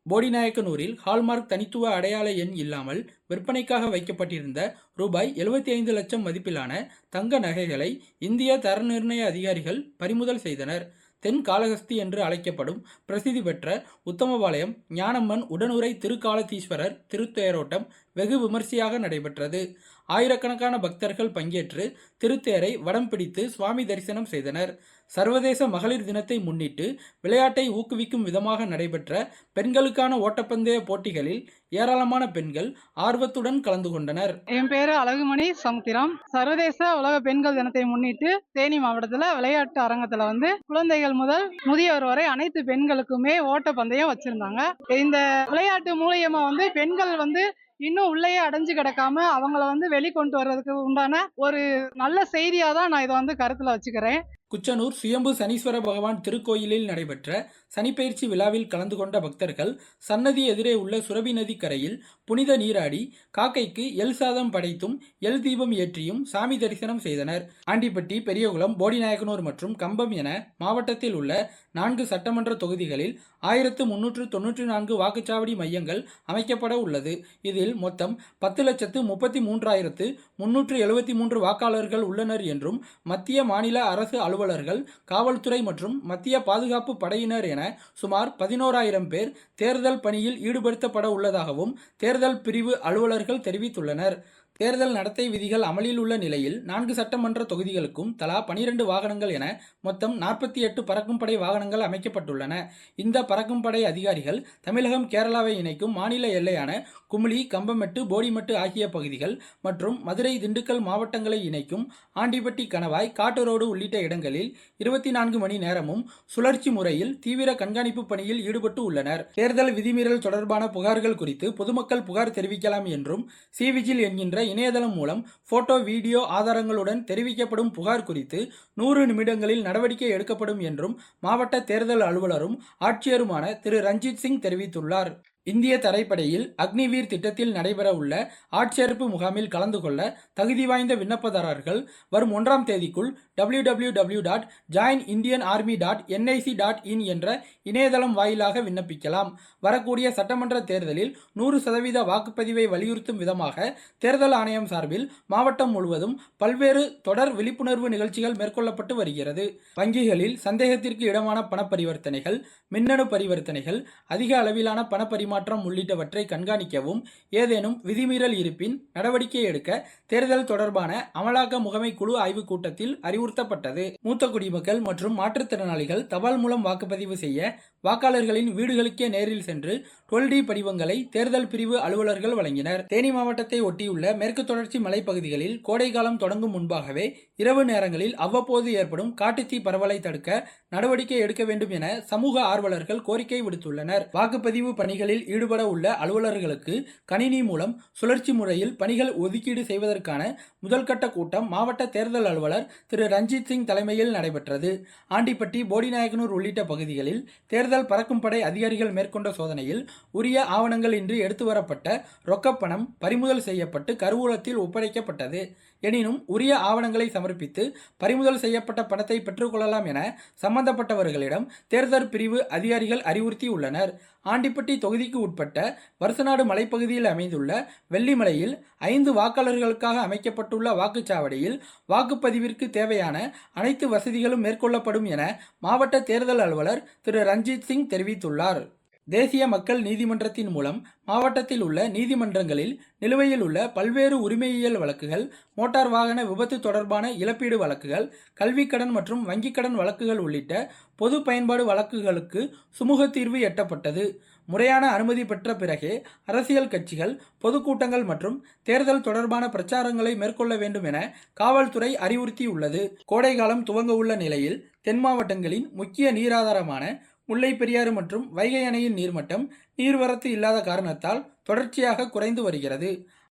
போடிநாயக்கனூரில் hallmark தனித்துவ அடையாள எண் இல்லாமல் விற்பனைக்காக வைக்கப்பட்டிருந்த ரூபாய் 75 லட்சம் மதிப்பிலான தங்க நகைகளை இந்திய தர நிர்ணய அதிகாரிகள் பறிமுதல் செய்தனர். தென் காளஹஸ்தி என்று அழைக்கப்படும் பிரசித்தி பெற்ற உத்தமபாளையம் ஞானம்மன் உடனுறை திருக்காலத்தீஸ்வரர் திருத்தேரோட்டம் வெகு விமரிசையாக நடைபெற்றது. ஆயிரக்கணக்கான பக்தர்கள் பங்கேற்று திருத்தேரை வடம் பிடித்து சுவாமி தரிசனம் செய்தனர். சர்வதேச மகளிர் தினத்தை முன்னிட்டு விளையாட்டை ஊக்குவிக்கும் விதமாக நடைபெற்ற பெண்களுக்கான ஓட்டப்பந்தய போட்டிகளில் ஏராளமான பெண்கள் ஆர்வத்துடன் கலந்து கொண்டனர். என் பேரு அழகுமணி சமுத்திரம். சர்வதேச உலக பெண்கள் தினத்தை முன்னிட்டு தேனி மாவட்டத்துல விளையாட்டு அரங்கத்துல குழந்தைகள் முதல் முதியோர் வரை அனைத்து பெண்களுக்குமே ஓட்டப்பந்தயம் வச்சிருந்தாங்க. இந்த விளையாட்டு மூலியமா பெண்கள் இன்னும் உள்ளேயே அடைஞ்சு கிடக்காம அவங்கள வெளிக்கொண்டு வர்றதுக்கு உண்டான ஒரு நல்ல செய்தியா தான் நான் இதை கருத்துல வச்சுக்கிறேன். குச்சனூர் சுயம்பு சனீஸ்வர பகவான் திருக்கோயிலில் நடைபெற்ற சனிப்பெயர்ச்சி விழாவில் கலந்து கொண்ட பக்தர்கள் சன்னதி எதிரே உள்ள சுரபி நதி கரையில் புனித நீராடி காக்கைக்கு எல் சாதம் படைத்தும் எல் தீபம் ஏற்றியும் சாமி தரிசனம் செய்தனர். ஆண்டிப்பட்டி, பெரியகுளம், போடிநாயக்கனூர் மற்றும் கம்பம் என மாவட்டத்தில் உள்ள 4 சட்டமன்ற தொகுதிகளில் 1394 வாக்குச்சாவடி மையங்கள் அமைக்கப்பட உள்ளது. இதில் மொத்தம் 10,33,373 வாக்காளர்கள் உள்ளனர் என்றும் மத்திய மாநில அரசு அலுவலர்கள், காவல்துறை மற்றும் மத்திய பாதுகாப்பு படையினர் என சுமார் 11,000 பேர் தேர்தல் பணியில் ஈடுபடுத்தப்பட உள்ளதாகவும் தேர்தல் பிரிவு அலுவலர்கள் தெரிவித்துள்ளனர். தேர்தல் நடத்தை விதிகள் அமலில் உள்ள நிலையில் 4 சட்டமன்ற தொகுதிகளுக்கும் தலா 12 வாகனங்கள் என மொத்தம் 48 பறக்கும் படை வாகனங்கள் அமைக்கப்பட்டுள்ளன. இந்த பறக்கும் படை அதிகாரிகள் தமிழகம், கேரளாவை இணைக்கும் மாநில எல்லையான குமுளி, கம்பமெட்டு, போடிமெட்டு ஆகிய பகுதிகள் மற்றும் மதுரை, திண்டுக்கல் மாவட்டங்களை இணைக்கும் ஆண்டிப்பட்டி, கணவாய், காட்டுரோடு உள்ளிட்ட இடங்களில் 24 மணி நேரமும் சுழற்சி முறையில் தீவிர கண்காணிப்பு பணியில் ஈடுபட்டு உள்ளனர். தேர்தல் விதிமீறல் தொடர்பான புகார்கள் குறித்து பொதுமக்கள் புகார் தெரிவிக்கலாம் என்றும் சிவிஜில் என்கின்ற இணையதளம் மூலம் போட்டோ, வீடியோ ஆதாரங்களுடன் தெரிவிக்கப்படும் புகார் குறித்து 100 நிமிடங்களில் நடவடிக்கை எடுக்கப்படும் என்றும் மாவட்ட தேர்தல் அலுவலரும் ஆட்சியருமான திரு ரஞ்சித் சிங் தெரிவித்துள்ளார். இந்திய தரைப்படையில் அக்னிவீர் திட்டத்தில் நடைபெற உள்ள ஆட்சேர்ப்பு முகாமில் கலந்து கொள்ள தகுதி வாய்ந்த விண்ணப்பதாரர்கள் வரும் 1ஆம் தேதிக்குள் www.joinindianarmy.nic.in என்ற இணையதளம் வாயிலாக விண்ணப்பிக்கலாம். வரக்கூடிய சட்டமன்ற தேர்தலில் 100% வாக்குப்பதிவை வலியுறுத்தும் விதமாக தேர்தல் ஆணையம் சார்பில் மாவட்டம் முழுவதும் பல்வேறு தொடர் விழிப்புணர்வு நிகழ்ச்சிகள் மேற்கொள்ளப்பட்டு வருகிறது. வங்கிகளில் சந்தேகத்திற்கு இடமான பண பரிவர்த்தனைகள், மின்னணு பரிவர்த்தனைகள், அதிக அளவிலான பணப்பரிமாற்றம் உள்ளிட்டவற்றை கண்காணிக்கவும், ஏதேனும் விதிமீறல் இருப்பின் நடவடிக்கை எடுக்க தேர்தல் தொடர்பான அமலாக்க முகமை குழு ஆய்வுக் கூட்டத்தில் அறிவுறுத்தப்பட்டது. மூத்த குடிமக்கள் மற்றும் மாற்றுத்திறனாளிகள் தபால் மூலம் வாக்குப்பதிவு செய்ய வாக்காளர்களின் வீடுகளுக்கே நேரில் சென்று 12D படிவங்களை தேர்தல் பிரிவு அலுவலர்கள் வழங்கினர். தேனி மாவட்டத்தை ஒட்டியுள்ள மேற்கு தொடர்ச்சி மலைப்பகுதிகளில் கோடை காலம் தொடங்கும் முன்பாகவே இரவு நேரங்களில் அவ்வப்போது ஏற்படும் காட்டுத்தீ பரவலை தடுக்க நடவடிக்கை எடுக்க வேண்டும் என சமூக ஆர்வலர்கள் கோரிக்கை விடுத்துள்ளனர். வாக்குப்பதிவு பணிகளில் ஈடுபட உள்ள அலுவலர்களுக்கு கணினி மூலம் சுழற்சி முறையில் பணிகள் ஒதுக்கீடு செய்வதற்கான முதல்கட்ட கூட்டம் மாவட்ட தேர்தல் அலுவலர் திரு ரஞ்சித் சிங் தலைமையில் நடைபெற்றது. ஆண்டிப்பட்டி, போடிநாயக்கனூர் உள்ளிட்ட பகுதிகளில் தேர்தல் பறக்கும் படை அதிகாரிகள் மேற்கொண்ட சோதனையில் உரிய ஆவணங்கள் இன்றி எடுத்து வரப்பட்ட ரொக்கப்பணம் பறிமுதல் செய்யப்பட்டு கருவூலத்தில் ஒப்படைக்கப்பட்டது. எனினும் உரிய ஆவணங்களை சமர்ப்பித்து பறிமுதல் செய்யப்பட்ட பணத்தை பெற்றுக்கொள்ளலாம் என சம்பந்தப்பட்டவர்களிடம் தேர்தல் பிரிவு அதிகாரிகள் அறிவுறுத்தியுள்ளனர். ஆண்டிப்பட்டி தொகுதிக்கு உட்பட்ட வருசநாடு மலைப்பகுதியில் அமைந்துள்ள வெள்ளிமலையில் 5 வாக்காளர்களுக்காக அமைக்கப்பட்டுள்ள வாக்குச்சாவடியில் வாக்குப்பதிவிற்கு தேவையான அனைத்து வசதிகளும் மேற்கொள்ளப்படும் என மாவட்ட தேர்தல் அலுவலர் திரு ரஞ்சித் சிங் தெரிவித்துள்ளார். தேசிய மக்கள் நீதிமன்றத்தின் மூலம் மாவட்டத்தில் உள்ள நீதிமன்றங்களில் நிலுவையில் உள்ள பல்வேறு உரிமையியல் வழக்குகள், மோட்டார் வாகன விபத்து தொடர்பான இழப்பீடு வழக்குகள், கல்விக்கடன் மற்றும் வங்கிக் கடன் வழக்குகள் உள்ளிட்ட பொது பயன்பாடு வழக்குகளுக்கு சுமூக தீர்வு எட்டப்பட்டது. முறையான அனுமதி பெற்ற பிறகே அரசியல் கட்சிகள் பொதுக்கூட்டங்கள் மற்றும் தேர்தல் தொடர்பான பிரச்சாரங்களை மேற்கொள்ள வேண்டும் என காவல்துறை அறிவுறுத்தியுள்ளது. கோடைகாலம் துவங்க உள்ள நிலையில் தென் மாவட்டங்களின் முக்கிய நீராதாரமான முல்லை பெரியாறு மற்றும் வைகை அணையின் நீர்மட்டம் நீர்வரத்து இல்லாத காரணத்தால் தொடர்ச்சியாக குறைந்து வருகிறது.